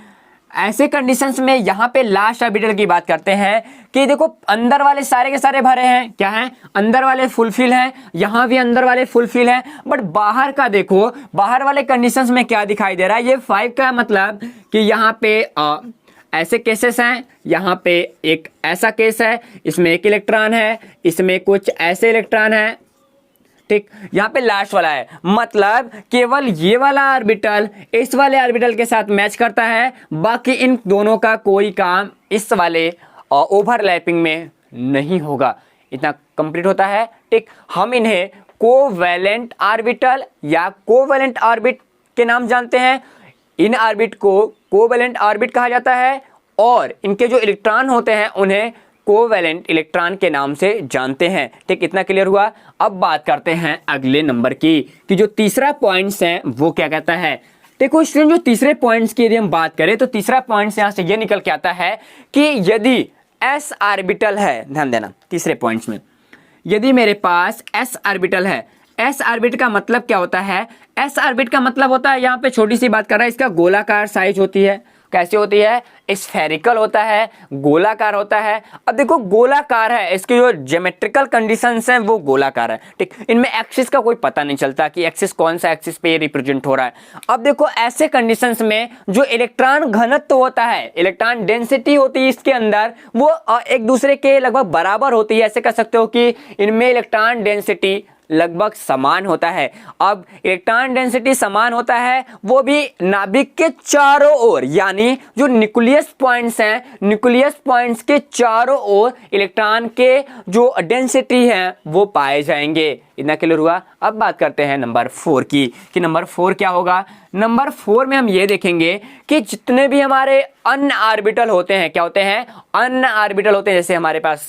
ऐसे कंडीशंस में यहाँ पे लास्ट ऑर्बिटल की बात करते हैं कि देखो अंदर वाले सारे के सारे भरे हैं, क्या हैं, अंदर वाले फुलफिल हैं, यहाँ भी अंदर वाले फुलफिल हैं, बट बाहर का देखो, बाहर वाले कंडीशंस में क्या दिखाई दे रहा है, ये 5 का मतलब कि यहाँ पे ऐसे केसेस हैं, यहाँ पे एक ऐसा केस है, इसमें एक इलेक्ट्रॉन है, इसमें कुछ ऐसे इलेक्ट्रॉन है, ठीक, यहाँ पे लास्ट वाला है, मतलब केवल ये वाला ऑर्बिटल इस वाले ऑर्बिटल के साथ मैच करता है, बाकी इन दोनों का कोई काम इस वाले ओवरलैपिंग में नहीं होगा। इतना कंप्लीट होता है। ठीक, हम इन्हें कोवैलेंट ऑर्बिटल या कोवैलेंट ऑर्बिट के नाम जानते हैं। इन ऑर्बिट को कोवैलेंट ऑर्बिट कहा जाता है और इनके जो इलेक्ट्रॉन होते हैं उन्हें कोवैलेंट इलेक्ट्रॉन के नाम से जानते हैं। ठीक, इतना क्लियर हुआ। अब बात करते हैं अगले नंबर की कि जो तीसरा पॉइंट्स है वो क्या कहता है। देखो स्टूडेंट, जो तीसरे पॉइंट्स की यदि हम बात करें तो तीसरा पॉइंट्स यहां से ये निकल के आता है कि यदि s ऑर्बिटल है, ध्यान देना तीसरे पॉइंट्स में, यदि मेरे पास s ऑर्बिटल है, s ऑर्बिट का मतलब क्या होता है, s ऑर्बिट का मतलब होता है, यहाँ पे छोटी सी बात कर रहा है, इसका गोलाकार साइज होती है। कैसी होती है, स्फेरिकल होता है, गोलाकार होता है। अब देखो गोलाकार है, इसकी जो ज्योमेट्रिकल कंडीशंस हैं वो गोलाकार है। ठीक, इनमें एक्सिस का कोई पता नहीं चलता कि एक्सिस कौन सा एक्सिस पे रिप्रेजेंट हो रहा है। अब देखो ऐसे कंडीशंस में जो इलेक्ट्रॉन घनत्व होता है, इलेक्ट्रॉन डेंसिटी होती है इसके अंदर, वो एक दूसरे के लगभग बराबर होती है। ऐसे कह सकते हो कि इनमें इलेक्ट्रॉन डेंसिटी लगभग समान होता है। अब इलेक्ट्रॉन डेंसिटी समान होता है वो भी नाभिक के चारों ओर, यानी जो न्यूक्लियस पॉइंट्स हैं, न्यूक्लियस पॉइंट्स के चारों ओर इलेक्ट्रॉन के जो डेंसिटी है वो पाए जाएंगे। इतना क्लियर हुआ। अब बात करते हैं नंबर 4 की कि नंबर 4 क्या होगा। नंबर 4 में हम ये देखेंगे कि जितने भी हमारे अन्य ऑर्बिटल होते हैं, क्या होते हैं, अन्य ऑर्बिटल होते हैं। जैसे हमारे पास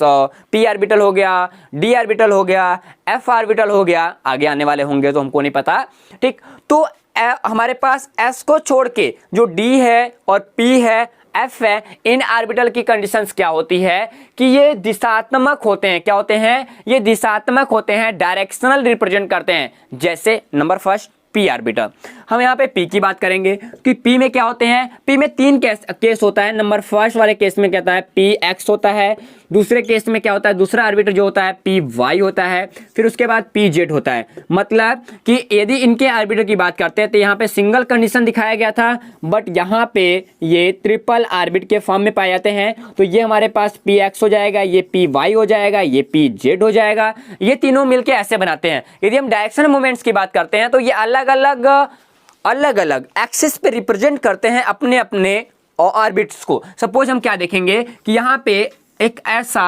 p ऑर्बिटल हो गया, d ऑर्बिटल हो गया, f ऑर्बिटल हो गया, आगे आने वाले होंगे तो हमको नहीं पता। ठीक, तो हमारे पास s को छोड़ के जो d है और p है, f है, इन ऑर्बिटल की कंडीशंस क्या होती है कि ये दिशात्मक होते हैं। क्या होते हैं, ये दिशात्मक होते हैं, डायरेक्शनल रिप्रेजेंट करते हैं। जैसे नंबर फर्स्ट p ऑर्बिटल, हम यहाँ पे p की बात करेंगे कि p में क्या होते हैं। p में 3 केस होता है। नंबर फर्स्ट वाले केस में क्या होता है, px होता है। दूसरे केस में क्या होता है, दूसरा ऑर्बिटल जो होता है py होता है। फिर उसके बाद pz होता है। मतलब कि यदि इनके ऑर्बिटल की बात करते हैं तो यहाँ पे सिंगल कंडीशन दिखाया गया था, बट यहाँ पे ये ट्रिपल ऑर्बिट के फॉर्म में पाए जाते हैं। तो ये हमारे पास px हो जाएगा, ये py हो जाएगा, ये pz हो जाएगा। ये तीनों मिलके ऐसे बनाते हैं। यदि हम डायरेक्शनल मोमेंट्स की बात करते हैं तो ये अलग अलग एक्सिस पे रिप्रेजेंट करते हैं अपने अपने ऑर्बिट्स को। सपोज हम क्या देखेंगे कि यहाँ पे एक ऐसा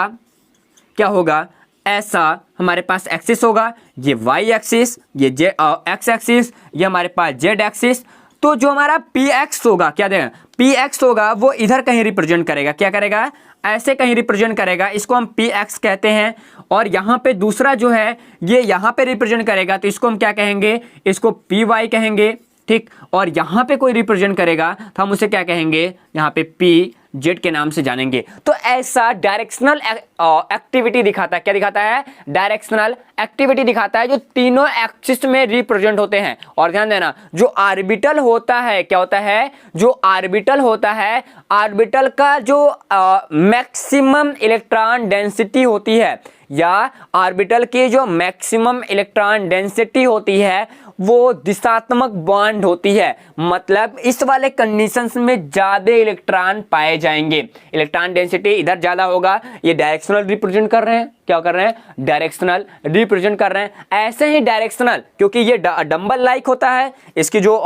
क्या होगा, ऐसा हमारे पास एक्सिस होगा, ये y एक्सिस, ये x एक्सिस, ये हमारे पास z एक्सिस। तो जो हमारा px होगा, क्या देगा, px होगा वो इधर कहीं रिप्रेजेंट करेगा। क्या करेगा, ऐसे कहीं रिप्रेजेंट करेगा, इसको हम px कहते हैं। और यहाँ पे दूसरा जो है ये यहाँ पे रिप्रेजेंट करेगा, तो इसको हम क्या कहेंगे, इसको py कहेंगे। ठीक, और यहाँ पे कोई रिप्रेजेंट करेगा तो हम उसे क्या कहेंगे, यहाँ पे pz के नाम से जानेंगे। तो ऐसा डायरेक्शनल एक्टिविटी दिखाता है। क्या दिखाता है, डायरेक्शनल एक्टिविटी दिखाता है जो तीनों एक्सिस में रिप्रेजेंट होते हैं। और ध्यान देना, जो ऑर्बिटल होता है, क्या होता है, जो ऑर्बिटल होता है, ऑर्बिटल का जो मैक्सिमम इलेक्ट्रॉन डेंसिटी होती है, या ऑर्बिटल की जो मैक्सिमम इलेक्ट्रॉन डेंसिटी होती है वो दिशात्मक बॉन्ड होती है। मतलब इस वाले कंडीशंस में ज्यादा इलेक्ट्रॉन पाए जाएंगे। इलेक्ट्रॉन डेंसिटी इधर ज्यादा होगा, ये डायरेक्शनल रिप्रेजेंट कर रहे हैं। क्या कर रहे हैं, डायरेक्शनल रिप्रेजेंट कर रहे हैं। ऐसे ही डायरेक्शनल, क्योंकि ये डंबल लाइक होता है, इसकी जो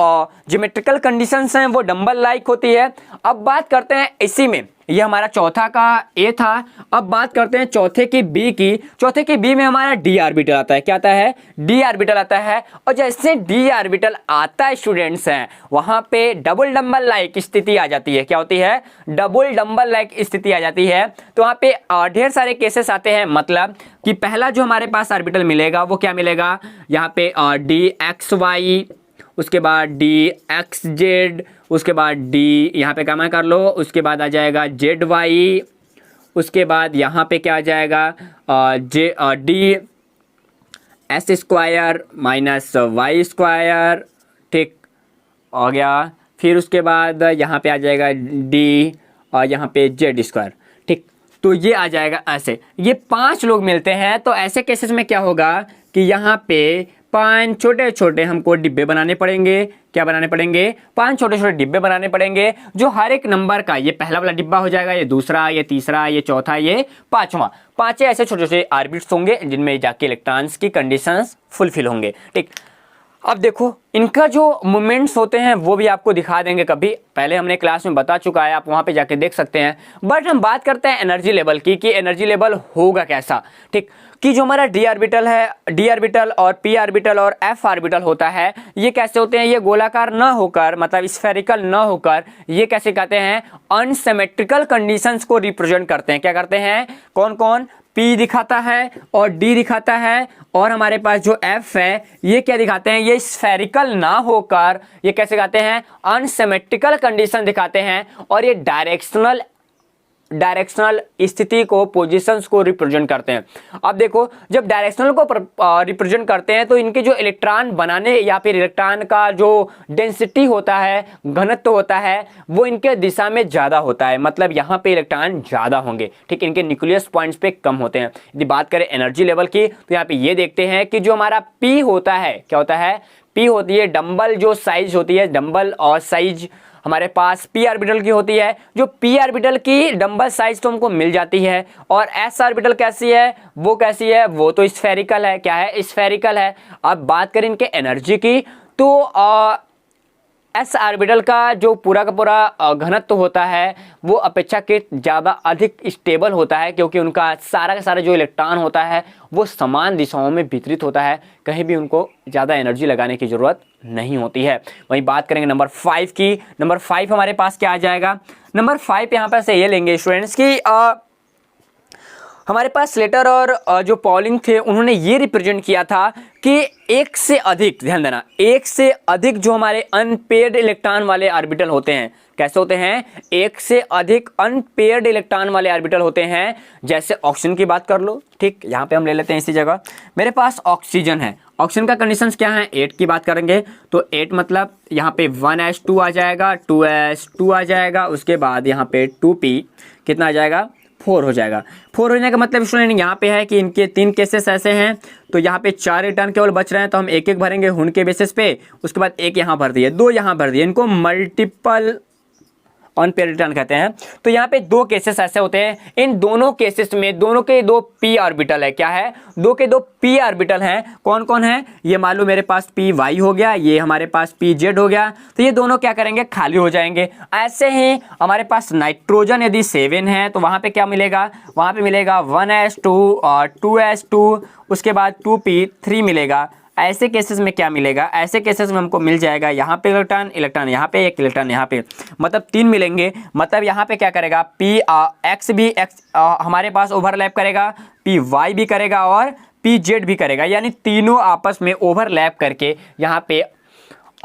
ज्योमेट्रिकल कंडीशंस हैं वो डंबल लाइक होती है। अब बात करते हैं इसी में, ये हमारा चौथा का ए था। अब बात करते हैं चौथे की बी की। चौथे की बी में हमारा डी ऑर्बिटल आता है। क्या आता है, डी ऑर्बिटल आता है। और जैसे डी ऑर्बिटल आता है स्टूडेंट्स हैं, वहां पे डबल डंबल लाइक स्थिति आ जाती है। क्या होती है, डबल डंबल लाइक स्थिति आ जाती है। तो वहां पे ढेर सारे केसेस आते हैं। मतलब कि पहला जो हमारे पास ऑर्बिटल मिलेगा वो क्या मिलेगा, यहाँ पे डी एक्स वाई, उसके बाद डी एक्स जेड, उसके बाद डी यहाँ पे काम कर लो, उसके बाद आ जाएगा जेड वाई, उसके बाद यहाँ पे क्या आ जाएगा D S square minus Y square. ठीक हो गया। फिर उसके बाद यहाँ पे आ जाएगा डी और यहाँ पे जेड स्क्वायर। ठीक, तो ये आ जाएगा ऐसे। ये 5 लोग मिलते हैं। तो ऐसे केसेस में क्या होगा कि यहाँ पे 5 छोटे छोटे हमको डिब्बे बनाने पड़ेंगे। क्या बनाने पड़ेंगे, 5 छोटे छोटे डिब्बे बनाने पड़ेंगे, जो हर एक नंबर का, ये पहला वाला डिब्बा हो जाएगा, ये दूसरा, ये तीसरा, ये चौथा, ये पांचवा। 5 ऐसे छोटे छोटे ऑर्बिट्स होंगे जिनमें जाके इलेक्ट्रॉन्स की कंडीशंस फुलफिल होंगे। ठीक, अब देखो इनका जो मूवमेंट्स होते हैं वो भी आपको दिखा देंगे कभी, पहले हमने क्लास में बता चुका है, आप वहां पे जाके देख सकते हैं। बट हम बात करते हैं एनर्जी लेवल की कि एनर्जी लेवल होगा कैसा, ठीक, कि जो हमारा डी ऑर्बिटल है, डी ऑर्बिटल और पी ऑर्बिटल और एफ ऑर्बिटल होता है, ये कैसे होते हैं, ये गोलाकार ना होकर मतलब स्फेरिकल ना होकर ये कैसे कहते हैं, अनसिमेट्रिकल कंडीशंस को रिप्रेजेंट करते हैं। क्या करते हैं, कौन कौन, P दिखाता है और D दिखाता है, और हमारे पास जो F है ये क्या दिखाते हैं, ये स्फेरिकल ना होकर ये कैसे दिखाते हैं, अनसिमेट्रिकल कंडीशन दिखाते हैं, और ये डायरेक्शनल स्थिति को, पोजीशंस को रिप्रेजेंट करते हैं। अब देखो जब डायरेक्शनल को रिप्रेजेंट करते हैं तो इनके जो इलेक्ट्रॉन बनाने या फिर इलेक्ट्रॉन का जो डेंसिटी होता है, घनत्व होता है, वो इनके दिशा में ज़्यादा होता है, मतलब यहाँ पे इलेक्ट्रॉन ज़्यादा होंगे, ठीक, इनके न्यूक्लियस पॉइंट्स पे कम होते हैं। यदि बात करें एनर्जी लेवल की तो यहाँ पे ये देखते हैं कि जो हमारा P होता है, क्या होता है, P होती है डंबल जो साइज होती है, डंबल और साइज हमारे पास p ऑर्बिटल की होती है। जो p ऑर्बिटल की डंबल साइज तो हमको मिल जाती है, और s ऑर्बिटल कैसी है, वो कैसी है, वो तो स्फेरिकल है, क्या है, स्फेरिकल है। अब बात करें इनके एनर्जी की तो एस ऑर्बिटल का जो पूरा का पूरा घनत्व होता है वो अपेक्षाकृत ज़्यादा अधिक स्टेबल होता है, क्योंकि उनका सारा का सारा जो इलेक्ट्रॉन होता है वो समान दिशाओं में वितरित होता है, कहीं भी उनको ज़्यादा एनर्जी लगाने की ज़रूरत नहीं होती है। वहीं बात करेंगे नंबर 5 की, नंबर 5 हमारे पास क्या आ जाएगा, नंबर 5 यहाँ पर से ये लेंगे स्टूडेंट्स की हमारे पास स्लेटर और जो पॉलिंग थे उन्होंने ये रिप्रेजेंट किया था कि एक से अधिक, ध्यान देना, एक से अधिक जो हमारे अनपेयर्ड इलेक्ट्रॉन वाले ऑर्बिटल होते हैं, कैसे होते हैं, एक से अधिक अनपेयर्ड इलेक्ट्रॉन वाले ऑर्बिटल होते हैं। जैसे ऑक्सीजन की बात कर लो, ठीक, यहाँ पे हम ले लेते हैं इसी जगह, मेरे पास ऑक्सीजन है, ऑक्सीजन का कंडीशंस क्या है, 8 की बात करेंगे तो 8 मतलब यहाँ पे 1s2 आ जाएगा, 2s2 आ जाएगा, उसके बाद यहाँ पे 2p कितना आ जाएगा, 4 हो जाएगा। 4 होने का मतलब स्टूडेंट यहाँ पे है कि इनके 3 केसेस ऐसे हैं, तो यहाँ पे 4 रिटर्न केवल बच रहे हैं, तो हम एक एक भरेंगे हुन के बेसिस पे, उसके बाद एक यहाँ भर दिए, 2 यहाँ भर दिए, इनको मल्टीपल अनपेयर्ड रिटर्न कहते हैं। तो यहाँ पे 2 केसेस ऐसे होते हैं, इन दोनों केसेस में दोनों के 2 p ऑर्बिटल है, क्या है, 2 के 2 p ऑर्बिटल हैं, कौन कौन है, ये मान लो मेरे पास p y हो गया, ये हमारे पास p z हो गया, तो ये दोनों क्या करेंगे, खाली हो जाएंगे। ऐसे ही हमारे पास नाइट्रोजन यदि 7 है तो वहाँ पे क्या मिलेगा, वहाँ पे मिलेगा 1s2 और 2s2, उसके बाद 2p3 मिलेगा। ऐसे केसेस में क्या मिलेगा, ऐसे केसेस में हमको मिल जाएगा यहाँ पे इलेक्ट्रॉन, इलेक्ट्रॉन यहाँ पे, एक इलेक्ट्रॉन यहाँ पे, मतलब 3 मिलेंगे। मतलब यहाँ पे क्या करेगा, पी एक्स भी हमारे पास ओवरलैप करेगा, पी वाई भी करेगा और पी जेड भी करेगा, यानी तीनों आपस में ओवरलैप करके यहाँ पे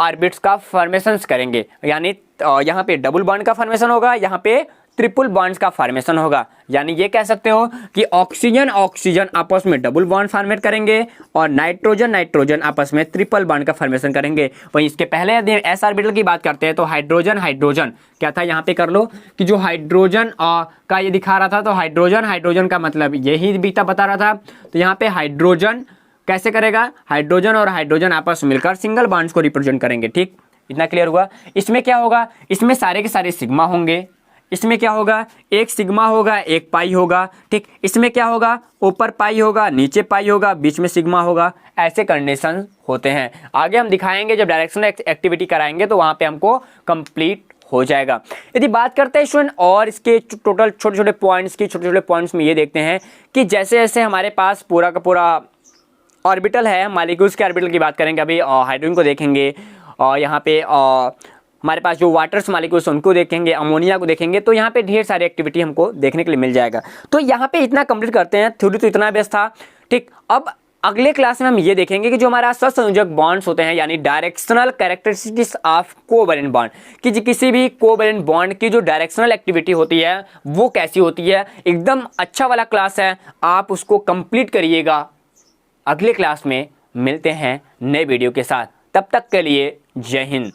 ऑर्बिट्स का फॉर्मेशंस करेंगे, यानी यहाँ पे डबल बॉन्ड का फॉर्मेशन होगा, यहाँ पे ट्रिपल बॉन्ड्स का फॉर्मेशन होगा। यानी ये कह सकते हो कि ऑक्सीजन ऑक्सीजन आपस में डबल बॉन्ड फॉर्मेट करेंगे और नाइट्रोजन नाइट्रोजन आपस में ट्रिपल बॉन्ड का फॉर्मेशन करेंगे। वहीं इसके पहले यदि एस ऑर्बिटल की बात करते हैं तो हाइड्रोजन हाइड्रोजन क्या था, यहाँ पे कर लो कि जो हाइड्रोजन का ये दिखा रहा था, तो हाइड्रोजन हाइड्रोजन का मतलब यही बीता बता रहा था। तो यहाँ पे हाइड्रोजन कैसे करेगा, हाइड्रोजन और हाइड्रोजन आपस में मिलकर सिंगल बॉन्ड्स को रिप्रेजेंट करेंगे। ठीक, इतना क्लियर हुआ। इसमें क्या होगा, इसमें सारे के सारे सिग्मा होंगे, इसमें क्या होगा, एक सिग्मा होगा एक पाई होगा। ठीक, इसमें क्या होगा, ऊपर पाई होगा नीचे पाई होगा बीच में सिग्मा होगा। ऐसे कंडीशन होते हैं। आगे हम दिखाएंगे जब डायरेक्शनल एक्टिविटी कराएंगे तो वहां पे हमको कंप्लीट हो जाएगा। यदि बात करते हैं स्टूडेंट और इसके टोटल छोटे छोटे पॉइंट्स की, छोटे छोटे पॉइंट्स में ये देखते हैं कि जैसे जैसे हमारे पास पूरा का पूरा ऑर्बिटल है, मॉलिक्यूल्स के ऑर्बिटल की बात करेंगे अभी, हाइड्रोजन को देखेंगे और यहाँ पे हमारे पास जो वाटर्स मॉलिक्यूल्स उनको देखेंगे, अमोनिया को देखेंगे, तो यहाँ पे ढेर सारी एक्टिविटी हमको देखने के लिए मिल जाएगा। तो यहाँ पे इतना कंप्लीट करते हैं, थ्योरी तो इतना बेस्ट था। ठीक, अब अगले क्लास में हम ये देखेंगे कि जो हमारा सहसंयोजक बॉन्ड्स होते हैं यानी directional characteristics of covalent bond, कि किसी भी कोवैलेंट बॉन्ड की जो डायरेक्शनल एक्टिविटी होती है वो कैसी होती है। एकदम अच्छा वाला क्लास है, आप उसको कंप्लीट करिएगा। अगले क्लास में मिलते हैं नए वीडियो के साथ, तब तक के लिए जय हिंद।